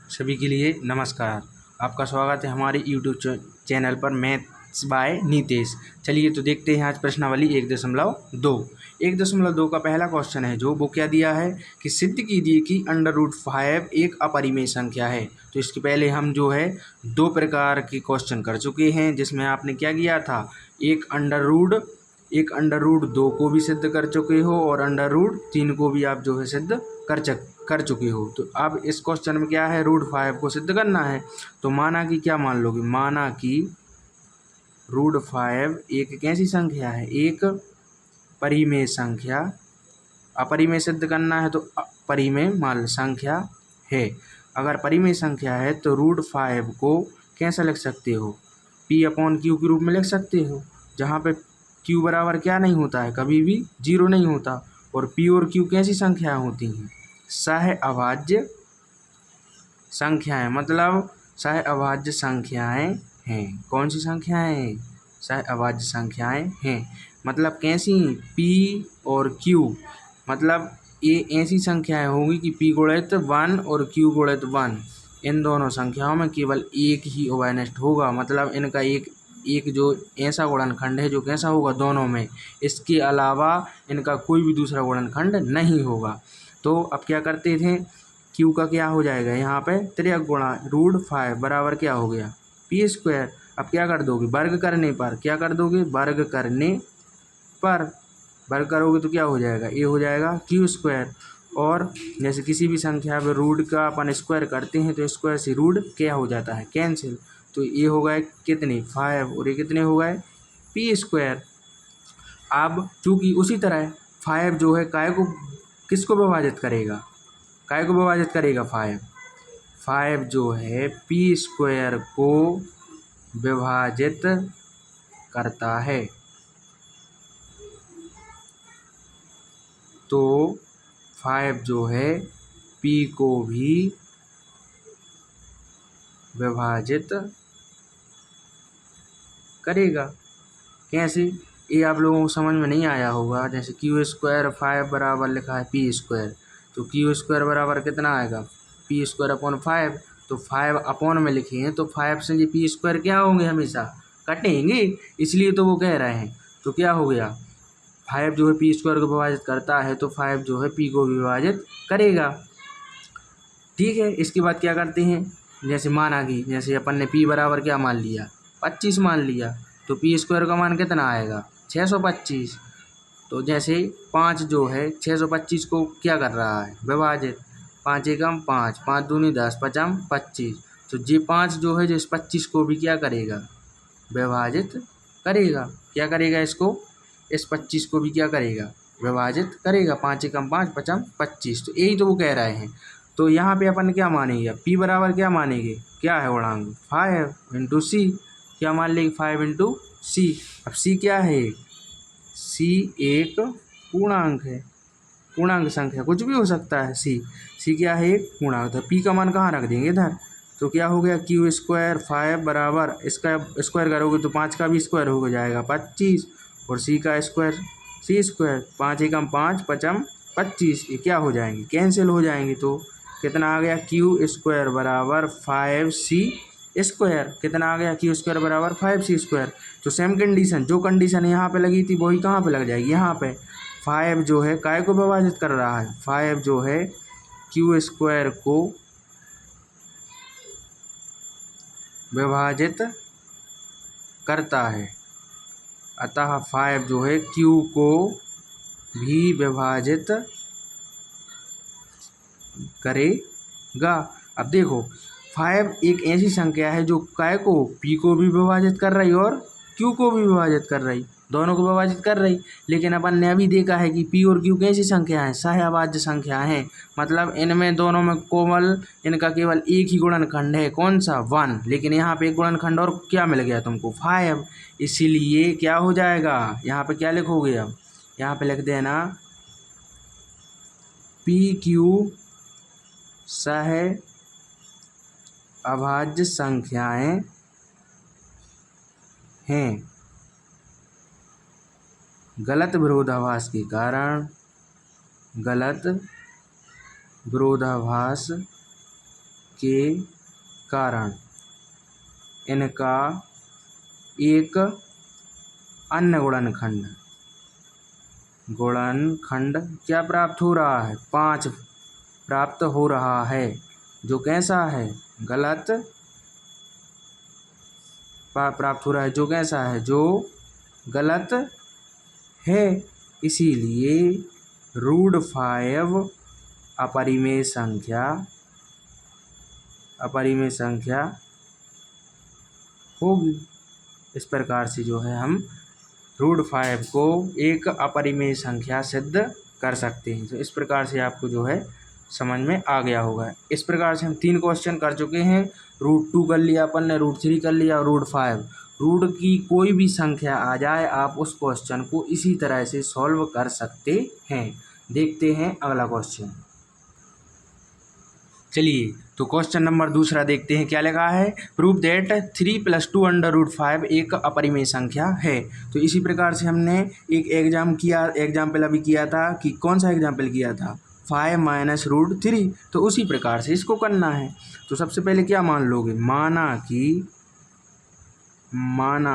सभी के लिए नमस्कार। आपका स्वागत है हमारे यूट्यूब चैनल पर मैथ्स बाय नीतेश। चलिए तो देखते हैं आज प्रश्नावली 1.2। 1.2 का पहला क्वेश्चन है जो वो क्या दिया है कि सिद्ध कीजिए कि √5 एक अपरिमेय संख्या है। तो इसके पहले हम जो है दो प्रकार के क्वेश्चन कर चुके हैं, जिसमें आपने क्या किया था, एक अंडर रूट 2 को भी सिद्ध कर चुके हो और √3 को भी आप जो है सिद्ध कर चुके हो। तो अब इस क्वेश्चन में क्या है, √5 को सिद्ध करना है। तो माना कि क्या मान लोगे, माना कि √5 एक कैसी संख्या है, एक परिमेय संख्या। अपरिमेय सिद्ध करना है तो परिमेय मान संख्या है। अगर परिमेय संख्या है तो √5 को कैसे लिख सकते हो, P/Q के रूप में लिख सकते हो, जहाँ पे Q बराबर क्या नहीं होता है, कभी भी 0 नहीं होता। और P और Q कैसी संख्याएं होती हैं, सह अभाज्य संख्याएं, मतलब सह अभाज्य संख्याएं हैं। कौन सी संख्याएं हैं, सह अभाज्य संख्याएं हैं। मतलब कैसी, P और Q, मतलब ये ऐसी संख्याएं होंगी कि P गुणित 1 और Q गुणित 1, इन दोनों संख्याओं में केवल एक ही उभयनिष्ठ होगा। मतलब इनका एक जो ऐसा गुणनखंड है जो कैसा होगा दोनों में, इसके अलावा इनका कोई भी दूसरा गुणनखंड नहीं होगा। तो अब क्या करते थे, Q का क्या हो जाएगा, यहाँ पे 3 गुणा √5 बराबर क्या हो गया, P²। अब क्या कर दोगे, वर्ग करने पर क्या कर दोगे, वर्ग करने पर वर्ग करोगे तो क्या हो जाएगा, ये हो जाएगा Q²। और जैसे किसी भी संख्या में रूट का अपन स्क्वायर करते हैं तो स्क्वायर से रूट क्या हो जाता है, कैंसिल। तो ये हो गए कितने, 5, और ये कितने हो गए, P²। अब चूंकि उसी तरह 5 जो है काय को किसको विभाजित करेगा, काय को विभाजित करेगा, 5 जो है P² को विभाजित करता है। तो 5 जो है P को भी विभाजित करेगा। कैसे, ये आप लोगों को समझ में नहीं आया होगा। जैसे Q² 5 बराबर लिखा है P², तो Q² बराबर कितना आएगा, P²/5। तो 5 अपॉन में लिखे हैं तो 5 से ये P² क्या होंगे, हमेशा कटेंगे, इसलिए तो वो कह रहे हैं। तो क्या हो गया, 5 जो है P² को विभाजित करता है तो 5 जो है P को विभाजित करेगा। ठीक है, इसके बाद क्या करते हैं, जैसे माना कि जैसे अपन ने P बराबर क्या मान लिया, 25 मान लिया, तो P² का मान कितना आएगा, 625। तो जैसे 5 जो है 625 को क्या कर रहा है, विभाजित, 5 एकम 5, 5 दूनी 10, 5 25। तो ये 5 जो है जिस 25 को भी क्या करेगा, विभाजित करेगा। क्या करेगा, इसको, इस 25 को भी क्या करेगा, विभाजित करेगा। 5 एकम 5, 5 25। तो यही तो वो कह रहे हैं। तो यहाँ पे अपन क्या मानेंगे, P बराबर क्या मानेंगे, क्या है गुणांक, 5 इंटू C। क्या मान लेंगे, 5 इंटू C। अब C क्या है, C एक पूर्णांक है, पूर्णांक संख्या कुछ भी हो सकता है। C क्या है, एक पूर्णांक। तो P का मान कहाँ रख देंगे, इधर। तो क्या हो गया, Q² 5 बराबर, इसका स्क्वायर करोगे तो 5 का भी स्क्वायर हो जाएगा 25, और C का स्क्वायर C²। 5 एकम 5, 5 25, ये क्या हो जाएंगे, कैंसिल हो जाएंगे। तो कितना आ गया, Q² बराबर 5C²। कितना आ गया, Q² बराबर 5C²। तो सेम कंडीशन, जो कंडीशन यहाँ पे लगी थी वही कहाँ पे लग जाएगी, यहाँ पे। 5 जो है काय को विभाजित कर रहा है, 5 जो है Q² को विभाजित करता है, अतः 5 जो है Q को भी विभाजित करेगा। अब देखो, 5 एक ऐसी संख्या है जो काय को, P को भी विभाजित कर रही और Q को भी विभाजित कर रही, दोनों को विभाजित कर रही। लेकिन अपन ने अभी देखा है कि P और Q कैसी संख्या है, सहअभाज्य संख्या है। मतलब इनमें दोनों में इनका केवल एक ही गुणनखंड है, कौन सा, 1। लेकिन यहाँ पे एक गुणनखंड और क्या मिल गया तुमको, 5। इसीलिए क्या हो जाएगा, यहाँ पे क्या लिखोगे, अब यहाँ पे लिख देना PQ सह अभाज्य संख्याएं हैं। गलत विरोधाभास के कारण, गलत विरोधाभास के कारण इनका एक अन्य गुणनखंड क्या प्राप्त हो रहा है? 5 प्राप्त हो रहा है, जो कैसा है? गलत प्राप्त हो रहा है, जो कैसा है? जो गलत है। इसीलिए √5 अपरिमेय संख्या होगी। इस प्रकार से जो है हम √5 को एक अपरिमेय संख्या सिद्ध कर सकते हैं। तो इस प्रकार से आपको जो है समझ में आ गया होगा। इस प्रकार से हम 3 क्वेश्चन कर चुके हैं। √2 कर लिया अपन ने, √3 कर लिया, √5। रूट की कोई भी संख्या आ जाए, आप उस क्वेश्चन को इसी तरह से सॉल्व कर सकते हैं। देखते हैं अगला क्वेश्चन। चलिए तो क्वेश्चन नंबर दूसरा देखते हैं क्या लिखा है। प्रूव दैट 3 + 2 √5 एक अपरिमेय संख्या है। तो इसी प्रकार से हमने एक एग्जाम्पल अभी किया था कि कौन सा एग्जाम्पल किया था? 5 - √3। तो उसी प्रकार से इसको करना है। तो सबसे पहले क्या मान लोगे? माना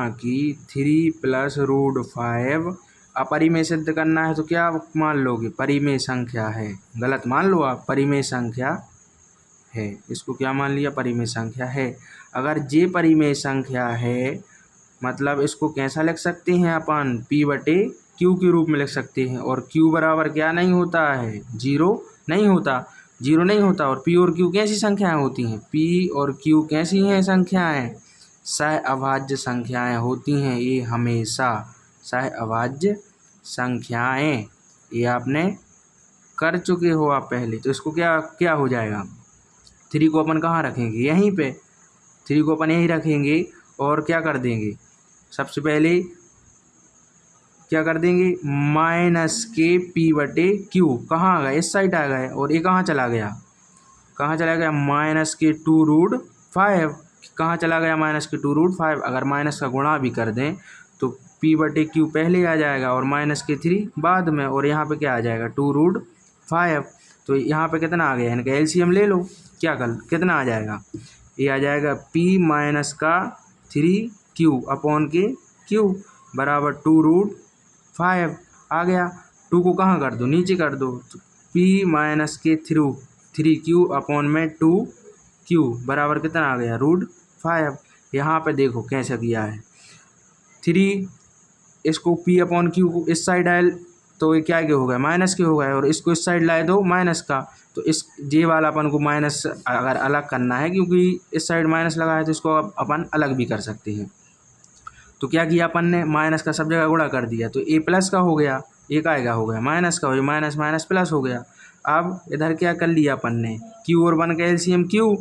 कि 3 + √5 अपरिमेय सिद्ध करना है। तो क्या मान लोगे? परिमेय संख्या है। गलत मान लो आप, परिमेय संख्या है। इसको क्या मान लिया? परिमेय संख्या है। अगर ये परिमेय संख्या है, मतलब इसको कैसा लिख सकते हैं अपन? P/Q के रूप में लिख सकते हैं। और Q बराबर क्या नहीं होता है? 0 नहीं होता। और P और Q कैसी संख्याएं होती हैं? P और Q कैसी हैं संख्याएं? सहअभाज्य संख्याएं होती हैं। ये हमेशा सहअभाज्य संख्याएं, ये आपने कर चुके हो आप पहले। तो इसको क्या हो जाएगा? 3 को अपन कहाँ रखेंगे? यहीं पे 3 को अपन यहीं रखेंगे। और क्या कर देंगे? सबसे पहले क्या कर देंगे? -P/Q कहाँ आ गया? इस साइड आ गया। और ये कहाँ चला गया? -2√5 कहाँ चला गया? -2√5। अगर माइनस का गुणा भी कर दें तो P/Q पहले आ जाएगा और -3 बाद में। और यहाँ पे क्या आ जाएगा? 2√5। तो यहाँ पे कितना आ गया? इनका एलसीएम ले लो। कितना आ जाएगा? ये आ जाएगा P-3Q/Q बराबर 2√5 आ गया। 2 को कहाँ कर दो? नीचे कर दो। तो P-3Q/2Q बराबर कितना आ गया? √5। यहाँ पे देखो कैसे किया है। 3 इसको P/Q को इस साइड आए तो ये क्या हो गया? माइनस के हो गए। और इसको इस साइड लाए दो माइनस का। तो इस जे वाला अपन को माइनस अगर अलग करना है, क्योंकि इस साइड माइनस लगा है, तो इसको अपन अलग भी कर सकते हैं। तो क्या किया अपन ने? माइनस का सब जगह गुणा कर दिया। तो ए प्लस का हो गया, ए का हो गया माइनस का, माइनस माइनस प्लस हो गया। अब इधर क्या कर लिया अपन ने? Q और 1 का एलसीएम Q।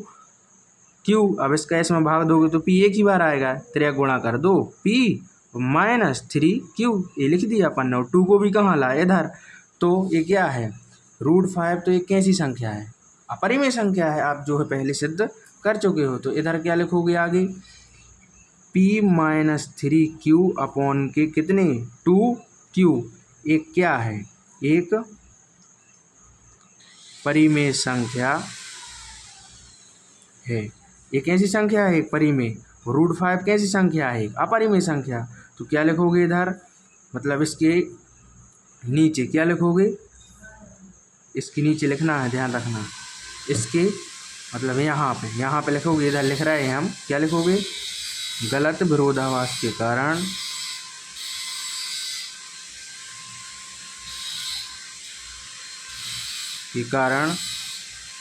अब इसका इसमें भाग दोगे तो P एक ही बार आएगा। 3 गुणा कर दो P -3Q, ये लिख दिया अपन ने। और 2 को भी कहाँ लाए? इधर। तो ये क्या है? √5। तो ये कैसी संख्या है? अपरिमेय संख्या है। आप जो है पहले सिद्ध कर चुके हो। तो इधर क्या लिखोगे आगे? P-3Q/के कितने? 2Q। एक क्या है? एक परिमेय संख्या है। ये कैसी संख्या है? एक परिमेय। √5 कैसी संख्या है? अपरिमेय संख्या। तो क्या लिखोगे इधर? मतलब इसके नीचे क्या लिखोगे? इसके नीचे लिखना है, ध्यान रखना। इसके मतलब यहाँ पे लिखोगे। इधर लिख रहे हैं हम, क्या लिखोगे? गलत विरोधाभास के कारण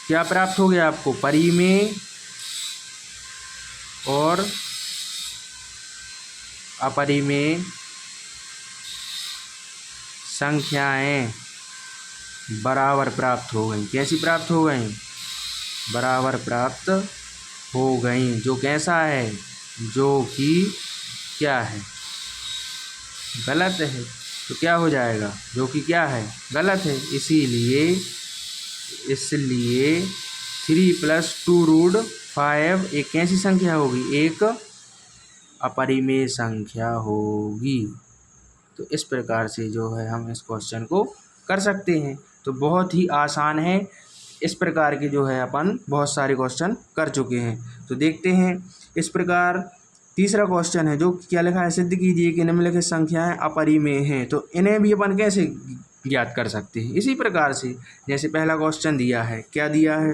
क्या प्राप्त हो गया आपको? परिमेय और अपरिमेय संख्याएं बराबर प्राप्त हो गई। कैसी प्राप्त हो गई? बराबर प्राप्त हो गई। जो कैसा है? जो कि क्या है? गलत है। तो क्या हो जाएगा? जो कि क्या है? गलत है। इसलिए 3 + 2√5 एक कैसी संख्या होगी? एक अपरिमेय संख्या होगी। तो इस प्रकार से जो है हम इस क्वेश्चन को कर सकते हैं। तो बहुत ही आसान है। इस प्रकार के जो है अपन बहुत सारे क्वेश्चन कर चुके हैं। तो देखते हैं इस प्रकार तीसरा क्वेश्चन है जो क्या लिखा है, सिद्ध कीजिए कि निम्नलिखित संख्याएं अपरिमेय हैं। तो इन्हें भी अपन कैसे ज्ञात कर सकते हैं, इसी प्रकार से जैसे पहला क्वेश्चन दिया है, क्या दिया है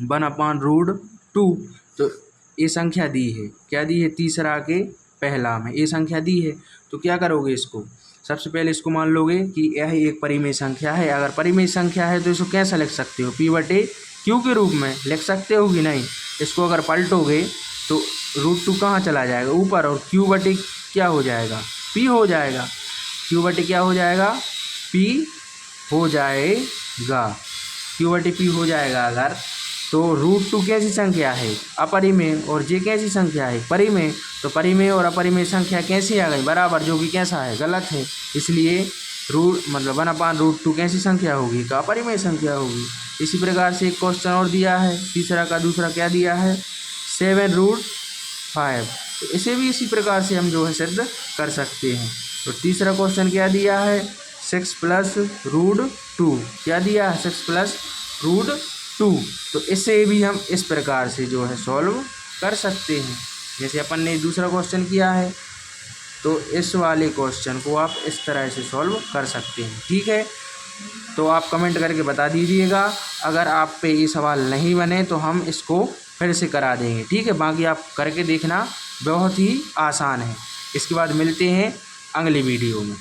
1/√2। तो ये संख्या दी है, क्या दी है, तीसरा के पहला में ये संख्या दी है। तो क्या करोगे, इसको सबसे पहले इसको मान लोगे कि यह एक परिमेय संख्या है। अगर परिमेय संख्या है तो इसको कैसे लिख सकते हो, P/Q के रूप में लिख सकते हो कि नहीं। इसको अगर पलटोगे तो √2 कहाँ चला जाएगा, ऊपर, और Q/T क्या हो जाएगा, P हो जाएगा। Q/T क्या हो जाएगा, P हो जाएगा। Q/P हो जाएगा अगर, तो √2 कैसी संख्या है, अपरिमेय, और जे कैसी संख्या है, परिमेय। तो परिमेय और अपरिमेय संख्या कैसी आ गई, बराबर, जो कि कैसा है, गलत है। इसलिए मतलब 1/√2 कैसी संख्या होगी, तो अपरिमेय संख्या होगी। इसी प्रकार से एक क्वेश्चन और दिया है, तीसरा का दूसरा क्या दिया है, 7√5। तो इसे भी इसी प्रकार से हम जो है सिद्ध कर सकते हैं। तो तीसरा क्वेश्चन क्या दिया है, 6+√2। क्या दिया है, 6+√2। तो इसे भी हम इस प्रकार से जो है सॉल्व कर सकते हैं। जैसे अपन ने दूसरा क्वेश्चन किया है, तो इस वाले क्वेश्चन को आप इस तरह से सॉल्व कर सकते हैं। ठीक है, तो आप कमेंट करके बता दीजिएगा। अगर आप पे ये सवाल नहीं बने तो हम इसको फिर से करा देंगे। ठीक है, बाकी आप करके देखना, बहुत ही आसान है। इसके बाद मिलते हैं अगली वीडियो में।